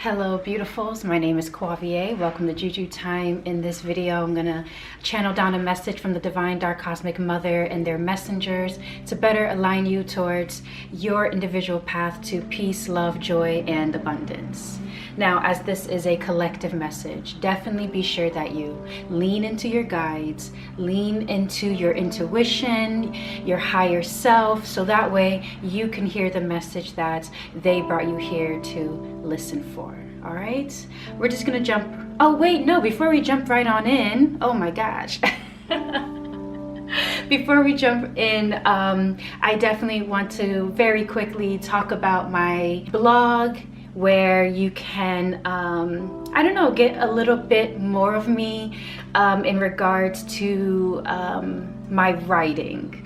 Hello beautifuls, my name is Quavia. Welcome to JuJu Thyme. In this video I'm gonna channel down a message from the Divine Dark Cosmic Mother and their messengers to better align you towards your individual path to peace, love, joy, and abundance. Now, as this is a collective message, definitely be sure that you lean into your guides, lean into your intuition, your higher self, so that way you can hear the message that they brought you here to listen for. All right, we're just gonna jump. Oh wait, no, before we jump right on in, oh my gosh. Before we jump in, I definitely want to very quickly talk about my blog, where you can, I don't know, get a little bit more of me in regards to my writing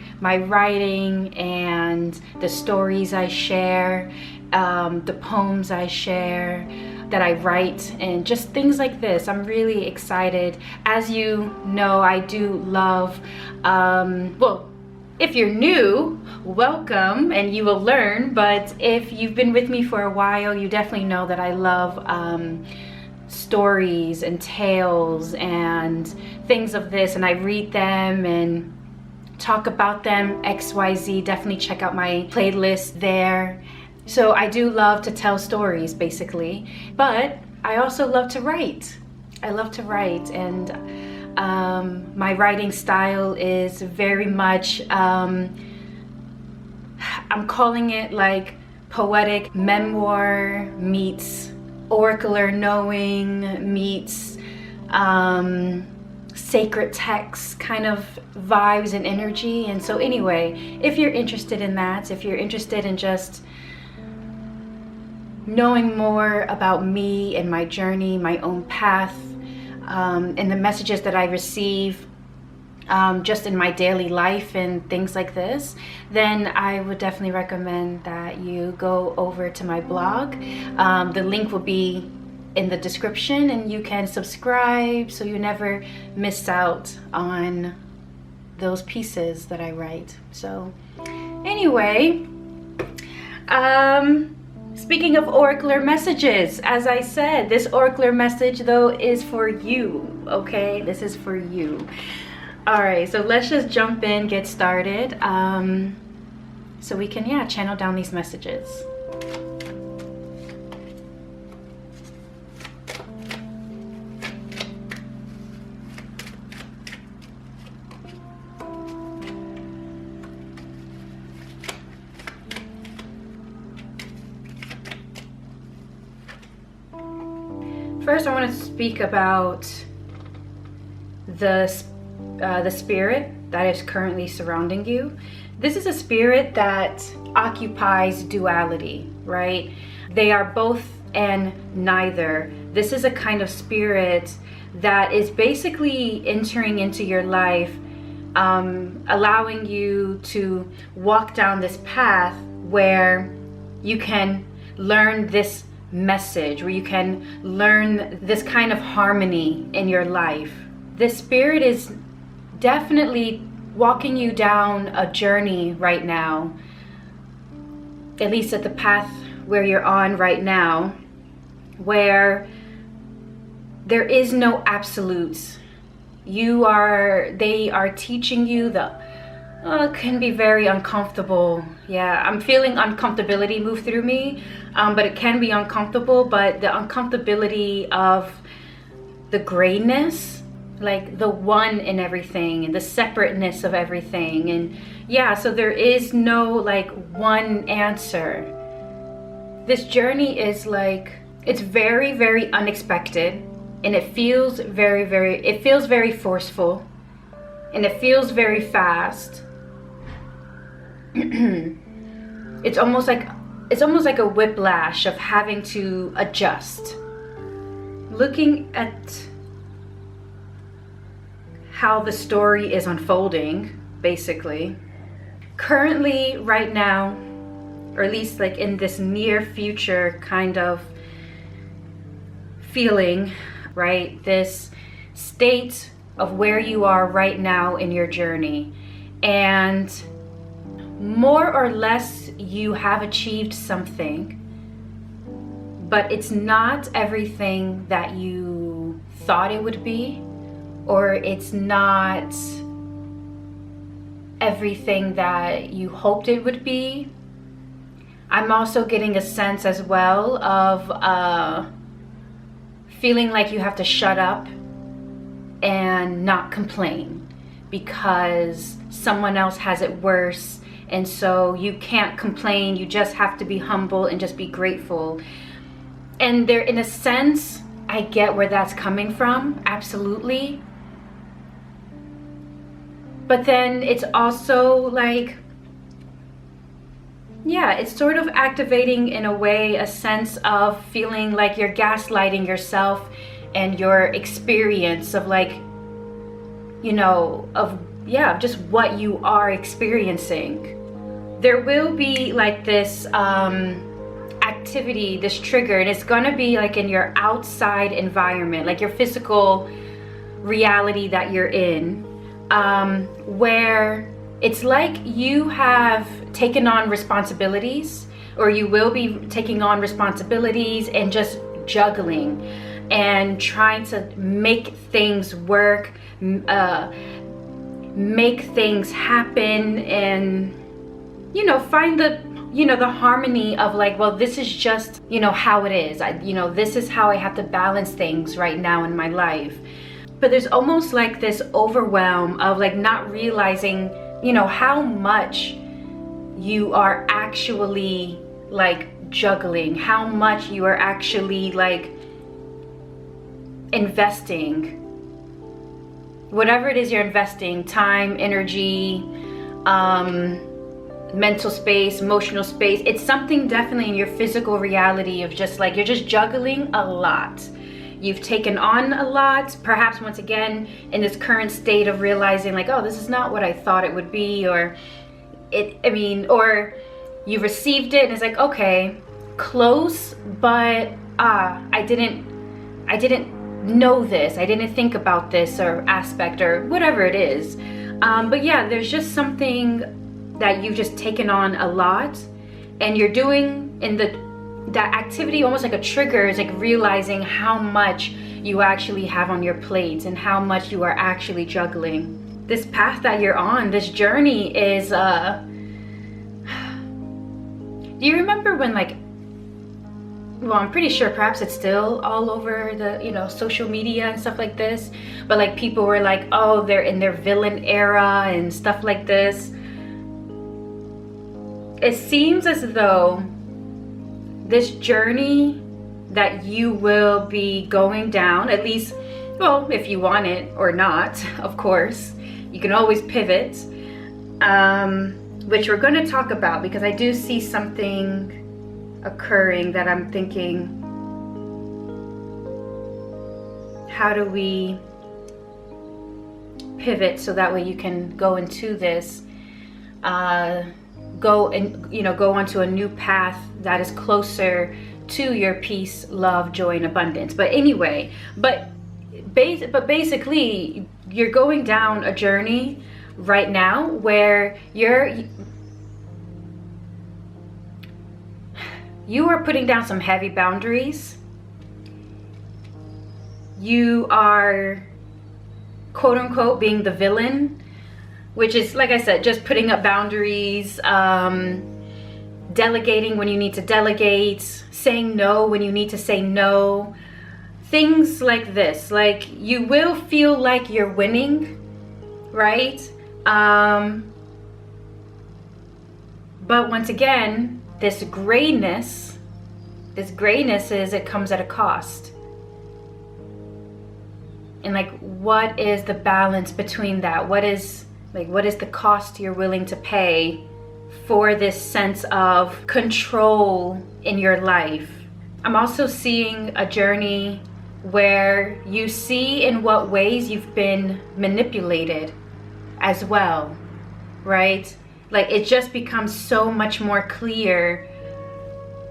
and the stories I share, the poems I share, that I write, and just things like this. I'm really excited. As you know, I do love, well, if you're new, welcome, and you will learn. But if you've been with me for a while, you definitely know that I love stories and tales and things of this, and I read them and talk about them, XYZ. Definitely check out my playlist there. So I do love to tell stories, basically, but I also love to write. I love to write, and my writing style is very much, I'm calling it like poetic memoir meets oracular knowing meets sacred text kind of vibes and energy. And so anyway, if you're interested in that, if you're interested in just knowing more about me and my journey, my own path, and the messages that I receive just in my daily life and things like this, then I would definitely recommend that you go over to my blog. The link will be in the description, and you can subscribe so you never miss out on those pieces that I write. So anyway, speaking of oracular messages, as I said, this oracular message though is for you, okay? This is for you. All right, so let's just jump in, get started, so we can, yeah, channel down these messages. First, I want to speak about the spirit that is currently surrounding you. This is a spirit that occupies duality, right? They are both and neither. This is a kind of spirit that is basically entering into your life, allowing you to walk down this path where you can learn this message, where you can learn this kind of harmony in your life. This spirit is definitely walking you down a journey right now, at least at the path where you're on right now, where there is no absolutes. They are teaching you it can be very uncomfortable. Yeah, I'm feeling uncomfortability move through me, but it can be uncomfortable, but the uncomfortability of the grayness, like the one in everything and the separateness of everything. And yeah, so there is no like one answer. This journey is like, it's very, very unexpected, and it feels very forceful, and it feels very fast. It's almost like a whiplash of having to adjust. Looking at how the story is unfolding, basically, currently right now, or at least like in this near future kind of feeling, right? This state of where you are right now in your journey, and more or less you have achieved something, but it's not everything that you thought it would be, or it's not everything that you hoped it would be. I'm also getting a sense as well of feeling like you have to shut up and not complain because someone else has it worse, and so you can't complain. You just have to be humble and just be grateful. And there, in a sense, I get where that's coming from, absolutely. But then it's also like, yeah, it's sort of activating in a way a sense of feeling like you're gaslighting yourself and your experience of, like, you know, of, yeah, just what you are experiencing. There will be like this activity, this trigger, and it's gonna be like in your outside environment, like your physical reality that you're in, where it's like you have taken on responsibilities, or you will be taking on responsibilities and just juggling and trying to make things work, make things happen, and, you know, find the, you know, the harmony of like, well, this is just, you know, how it is. You know, this is how I have to balance things right now in my life. But there's almost like this overwhelm of like not realizing, you know, how much you are actually like juggling, how much you are actually like investing, whatever it is you're investing, time, energy, mental space, emotional space. It's something definitely in your physical reality of just like, you're just juggling a lot. You've taken on a lot, perhaps once again in this current state of realizing like, oh, this is not what I thought it would be, or or you received it and it's like, okay, close, but I didn't know this, I didn't think about this or aspect or whatever it is. But yeah, there's just something that you've just taken on a lot, and you're doing in that activity almost like a trigger is like realizing how much you actually have on your plate and how much you are actually juggling. This path that you're on, this journey is do you remember when, like, well, I'm pretty sure perhaps it's still all over the, you know, social media and stuff like this, but like people were like, oh, they're in their villain era and stuff like this. It seems as though this journey that you will be going down, at least, well, if you want it or not, of course, you can always pivot, which we're going to talk about, because I do see something occurring that I'm thinking, how do we pivot so that way you can go into this, go onto a new path that is closer to your peace, love, joy, and abundance. But anyway, but basically you're going down a journey right now where you are putting down some heavy boundaries. You are, quote unquote, being the villain, which is, like I said, just putting up boundaries, delegating when you need to delegate, saying no when you need to say no, things like this. Like, you will feel like you're winning, right? But once again, this grayness is, it comes at a cost. And like, what is the balance between that? What is the cost you're willing to pay for this sense of control in your life? I'm also seeing a journey where you see in what ways you've been manipulated as well, right? Like, it just becomes so much more clear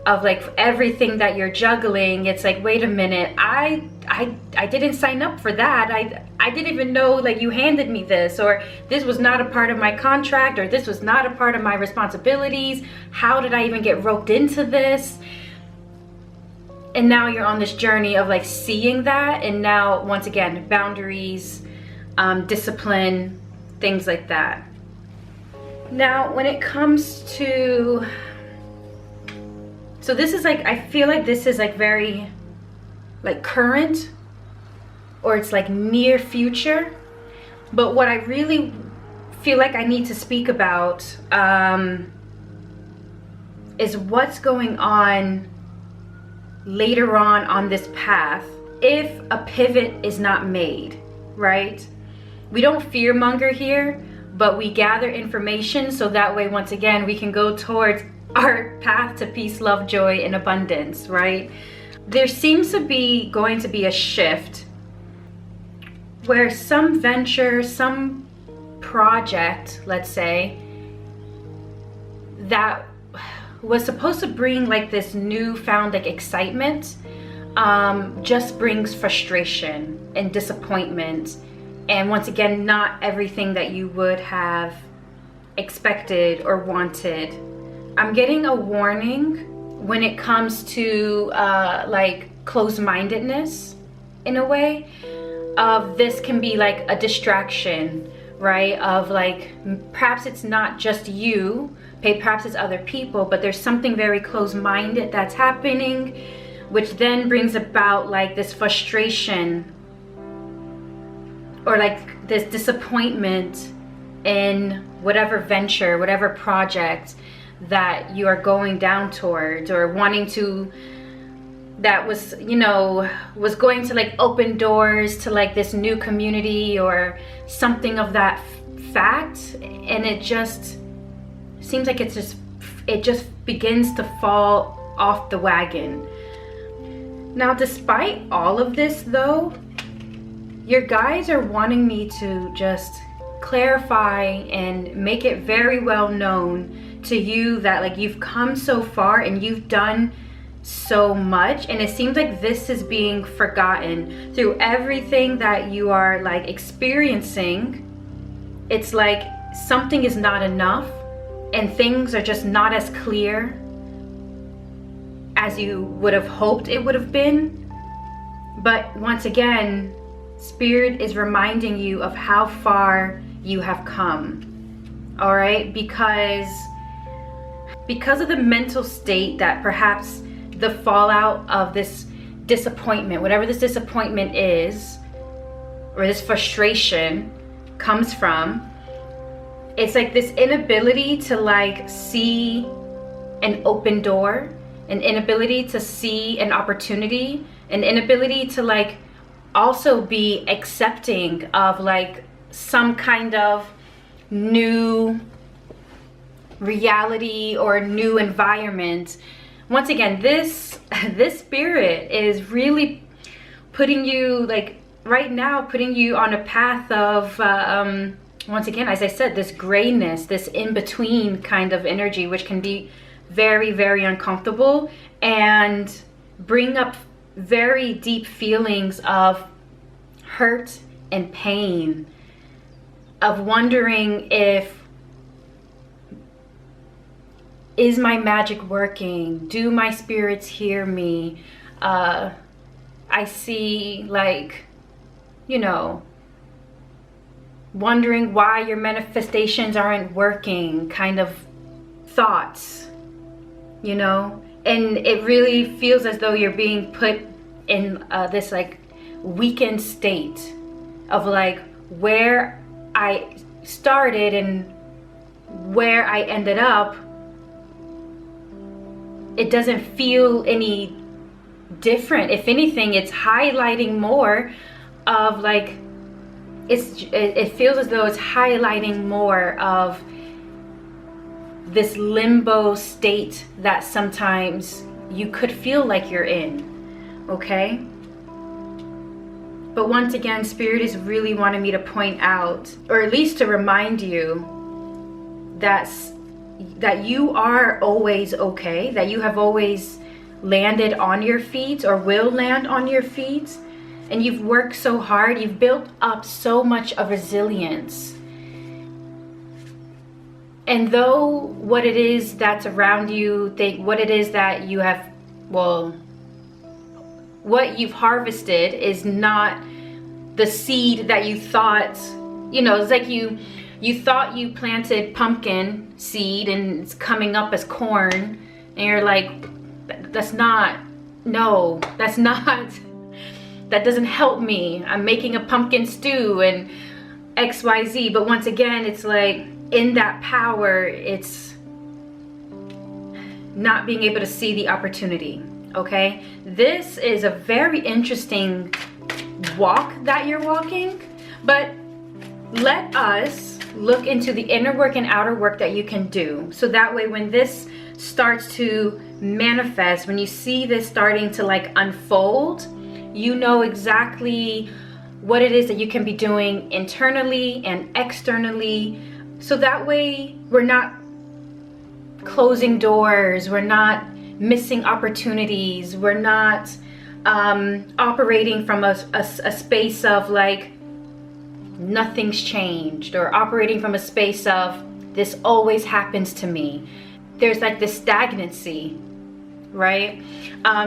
of like everything that you're juggling. It's like, wait a minute, I didn't sign up for that. I didn't even know, like, you handed me this, or this was not a part of my contract, or this was not a part of my responsibilities. How did I even get roped into this? And now you're on this journey of like seeing that, and now once again, boundaries, discipline, things like that. Now when it comes to, so this is like, I feel like this is like very like current, or it's like near future. But what I really feel like I need to speak about is what's going on later on this path if a pivot is not made, right? We don't fearmonger here, but we gather information so that way, once again, we can go towards our path to peace, love, joy, and abundance, right? There seems to be going to be a shift where some venture, some project, let's say, that was supposed to bring like this newfound like excitement, just brings frustration and disappointment, and once again, not everything that you would have expected or wanted. I'm getting a warning when it comes to like closed-mindedness in a way. Of this can be like a distraction, right? Of like, perhaps it's not just you, perhaps it's other people, but there's something very close-minded that's happening, which then brings about like this frustration or like this disappointment in whatever venture, whatever project that you are going down towards, or wanting to, that was, you know, was going to like open doors to like this new community or something of that fact, and it just seems like it just begins to fall off the wagon. Now, despite all of this though, your guides are wanting me to just clarify and make it very well known to you that like you've come so far and you've done so much, and it seems like this is being forgotten through everything that you are like experiencing. It's like something is not enough and things are just not as clear as you would have hoped it would have been. But once again, Spirit is reminding you of how far you have come, all right? Because of the mental state that perhaps the fallout of this disappointment, whatever this disappointment is, or this frustration comes from, it's like this inability to like see an open door, an inability to see an opportunity, an inability to like also be accepting of like some kind of new reality or new environment. Once again, this spirit is really putting you like right now, putting you on a path of once again, as I said, this grayness, this in-between kind of energy, which can be very, very uncomfortable and bring up very deep feelings of hurt and pain, of wondering if, is my magic working? Do my spirits hear me? I see, like, you know, wondering why your manifestations aren't working kind of thoughts, you know? And it really feels as though you're being put in this like weakened state of like where I started and where I ended up. It doesn't feel any different. If anything, it's highlighting more of like, it feels as though it's highlighting more of this limbo state that sometimes you could feel like you're in, okay? But once again, Spirit is really wanting me to point out, or at least to remind you that you are always okay, that you have always landed on your feet or will land on your feet, and you've worked so hard, you've built up so much of resilience. And though what it is that's around you, what it is that you have, well, what you've harvested is not the seed that you thought, you know, it's like you thought you planted pumpkin seed and it's coming up as corn, and you're like, that's not, no, that's not, that doesn't help me. I'm making a pumpkin stew and XYZ. But once again, it's like in that power, it's not being able to see the opportunity. Okay, this is a very interesting walk that you're walking, but let us look into the inner work and outer work that you can do, so that way when this starts to manifest, when you see this starting to like unfold, you know exactly what it is that you can be doing internally and externally, so that way we're not closing doors, we're not missing opportunities, we're not operating from a space of like nothing's changed, or operating from a space of this always happens to me. There's like this stagnancy, right?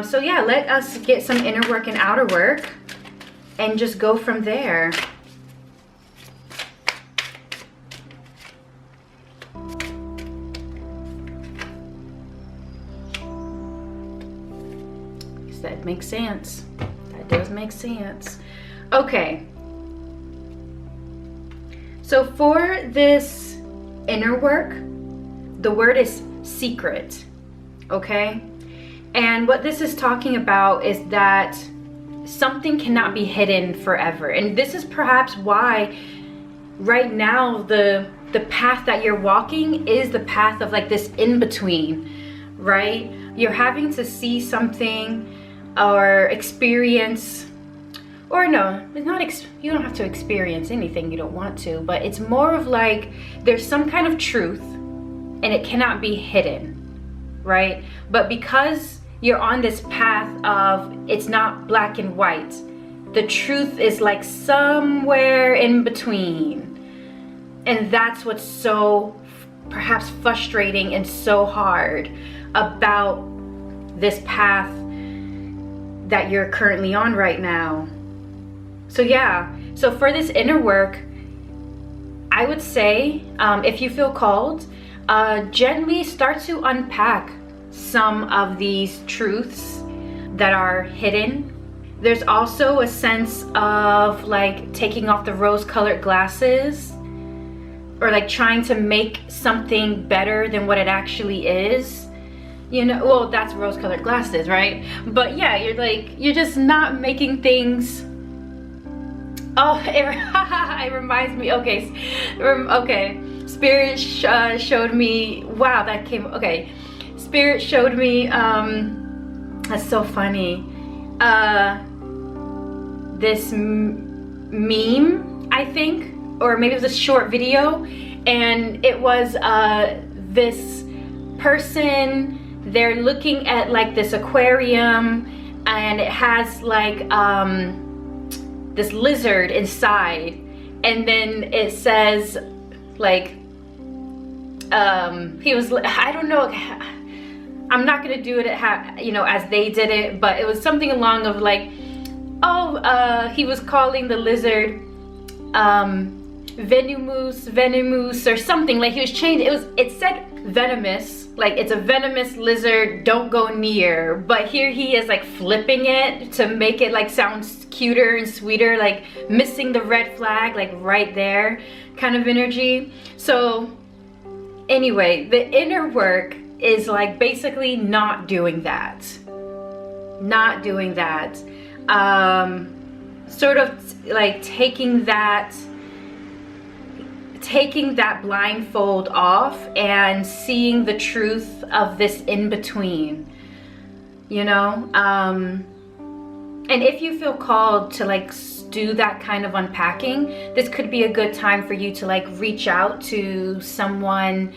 So yeah, let us get some inner work and outer work and just go from there. That makes sense. That does make sense. Okay. So for this inner work, the word is secret. Okay? And what this is talking about is that something cannot be hidden forever. And this is perhaps why right now the path that you're walking is the path of like this in-between, right? You're having to see something or experience, or no, it's not, you don't have to experience anything you don't want to, but it's more of like there's some kind of truth and it cannot be hidden, right? But because you're on this path of it's not black and white, the truth is like somewhere in between, and that's what's so perhaps frustrating and so hard about this path that you're currently on right now. So yeah, so for this inner work, I would say if you feel called, gently start to unpack some of these truths that are hidden. There's also a sense of like taking off the rose-colored glasses, or like trying to make something better than what it actually is. You know, well, that's rose-colored glasses, right? But yeah, you're just not making things. Oh, it reminds me. Okay, okay. Spirit showed me. Wow, that came. Okay, Spirit showed me. That's so funny. This meme, I think, or maybe it was a short video, and it was this person. They're looking at like this aquarium, and it has like this lizard inside, and then it says like he was, I don't know, I'm not gonna do it you know, as they did it, but it was something along of like, oh, he was calling the lizard venomous or something, like he was changing, it said venomous, like it's a venomous lizard, don't go near, but here he is like flipping it to make it like sound cuter and sweeter, like missing the red flag like right there kind of energy. So anyway, the inner work is like basically not doing that, sort of like taking that blindfold off and seeing the truth of this in between, you know. And if you feel called to like do that kind of unpacking, this could be a good time for you to like reach out to someone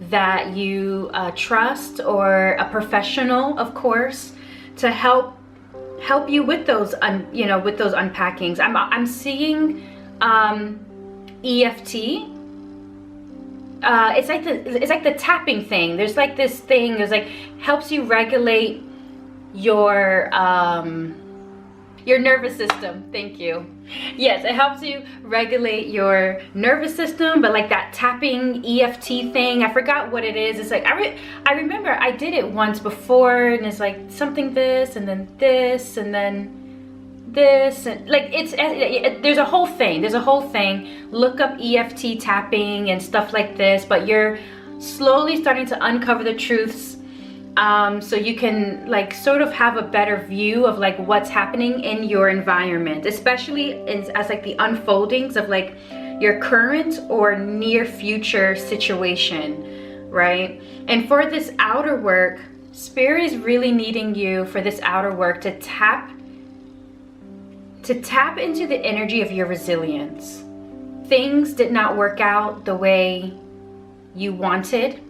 that you trust, or a professional, of course, to help you with those you know, with those unpackings. I'm seeing EFT. It's like the tapping thing. There's like this thing. There's like helps you regulate your Your nervous system, thank you. Yes, it helps you regulate your nervous system, but like that tapping EFT thing, I forgot what it is. It's like, I remember I did it once before, and it's like something this, and then this, and then this, and like there's a whole thing. Look up EFT tapping and stuff like this, but you're slowly starting to uncover the truths, so you can like sort of have a better view of like what's happening in your environment, especially as like the unfoldings of like your current or near future situation, right? And for this outer work, Spirit is really needing you for this outer work to tap into the energy of your resilience. Things did not work out the way you wanted,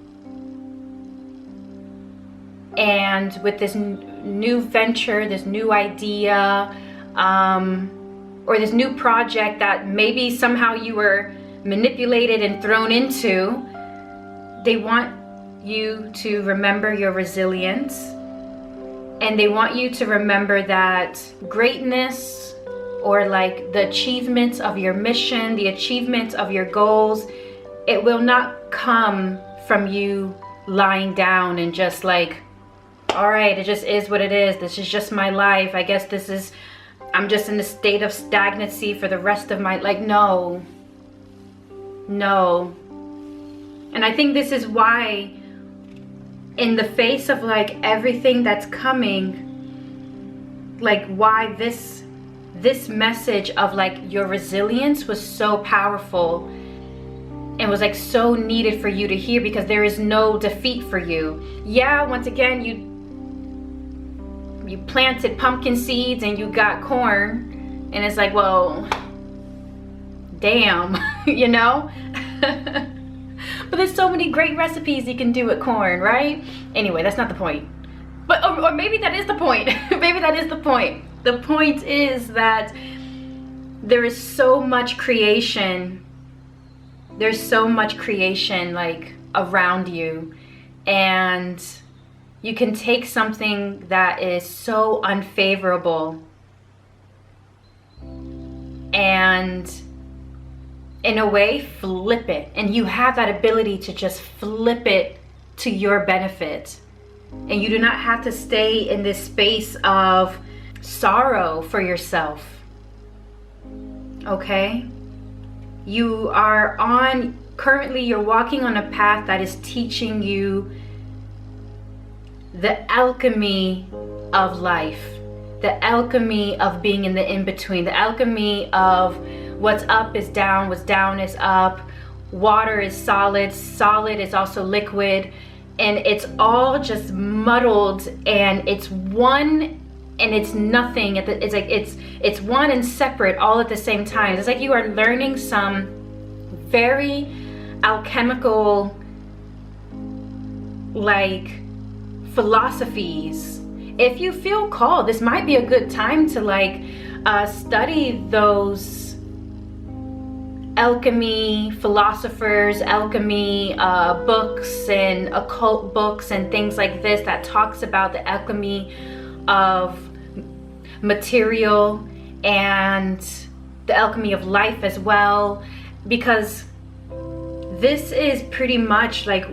and with this new venture, this new idea, or this new project that maybe somehow you were manipulated and thrown into, they want you to remember your resilience, and they want you to remember that greatness, or like the achievements of your mission, the achievements of your goals, it will not come from you lying down and just like, all right, it just is what it is. This is just my life. I guess I'm just in a state of stagnancy for the rest of my, like, no. And I think this is why, in the face of like everything that's coming, like why this message of like your resilience was so powerful and was like so needed for you to hear, because there is no defeat for you. Yeah, once again, you planted pumpkin seeds and you got corn, and it's like, well, damn, you know? But there's so many great recipes you can do with corn, right? Anyway, that's not the point. But or maybe that is the point. Maybe that is the point. The point is that there is so much creation. There's so much creation like around you, and you can take something that is so unfavorable and in a way flip it, and you have that ability to just flip it to your benefit, and you do not have to stay in this space of sorrow for yourself. Okay? You are currently you're walking on a path that is teaching you the alchemy of life, the alchemy of being in the in-between, the alchemy of what's up is down, what's down is up, water is solid, solid is also liquid, and it's all just muddled, and it's one and it's nothing. It's like it's one and separate all at the same time. It's like you are learning some very alchemical like philosophies. If you feel called, this might be a good time to like study those alchemy philosophers, alchemy books and occult books and things like this that talks about the alchemy of material and the alchemy of life as well, because this is pretty much like,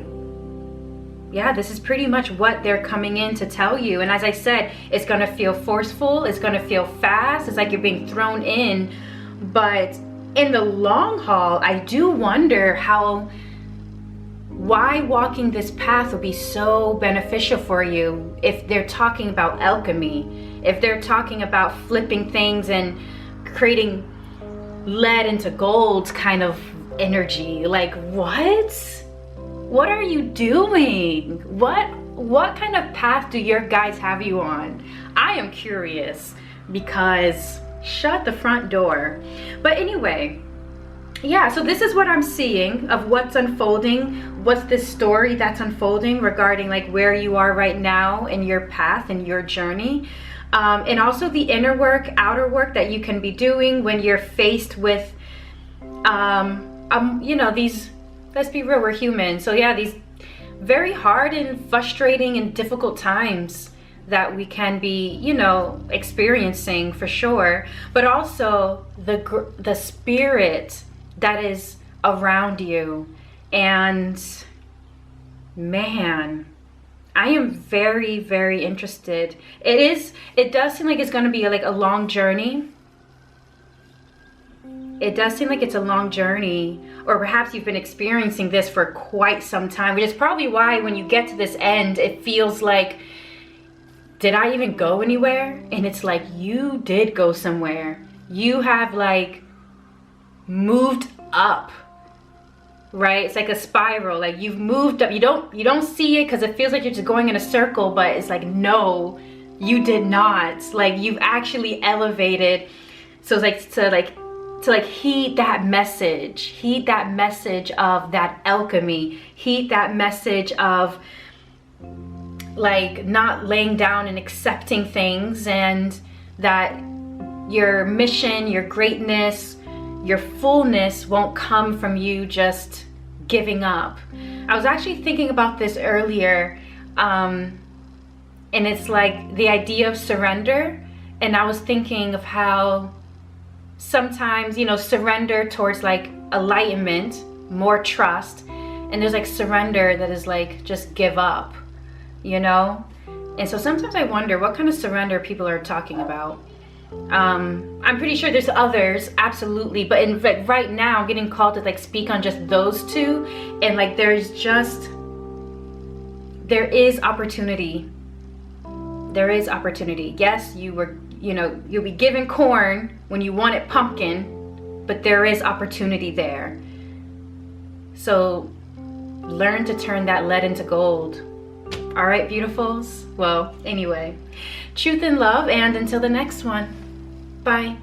yeah, this is pretty much what they're coming in to tell you. And as I said, it's gonna feel forceful, it's gonna feel fast, it's like you're being thrown in, but in the long haul, I do wonder why walking this path would be so beneficial for you if they're talking about alchemy, if they're talking about flipping things and creating lead into gold kind of energy. Like, what are you doing? What kind of path do your guides have you on? I am curious, because shut the front door. But anyway, yeah, so this is what I'm seeing of what's unfolding. What's this story that's unfolding regarding like where you are right now in your path and your journey, and also the inner work, outer work that you can be doing when you're faced with you know, these, let's be real, we're human, so yeah, these very hard and frustrating and difficult times that we can be, you know, experiencing for sure, but also the spirit that is around you. And man, I am very, very interested. It does seem like it's going to be like a long journey. It does seem like it's a long journey, or perhaps you've been experiencing this for quite some time, which is probably why when you get to this end, it feels like, did I even go anywhere? And it's like, you did go somewhere. You have like moved up, right? It's like a spiral. Like you've moved up. You don't see it because it feels like you're just going in a circle, but it's like, no, you did not. Like you've actually elevated. So it's like to heed that message of that alchemy, heed that message of like not laying down and accepting things, and that your mission, your greatness, your fullness won't come from you just giving up. I was actually thinking about this earlier, and it's like the idea of surrender, and I was thinking of how sometimes, you know, surrender towards like enlightenment, more trust, and there's like surrender that is like just give up, you know. And so sometimes I wonder what kind of surrender people are talking about. I'm pretty sure there's others, absolutely, but in like right now I'm getting called to like speak on just those two, and like there is opportunity. There is opportunity. Yes, you'll be given corn when you wanted pumpkin, but there is opportunity there. So learn to turn that lead into gold. All right, beautifuls. Well, anyway, truth and love, and until the next one, bye.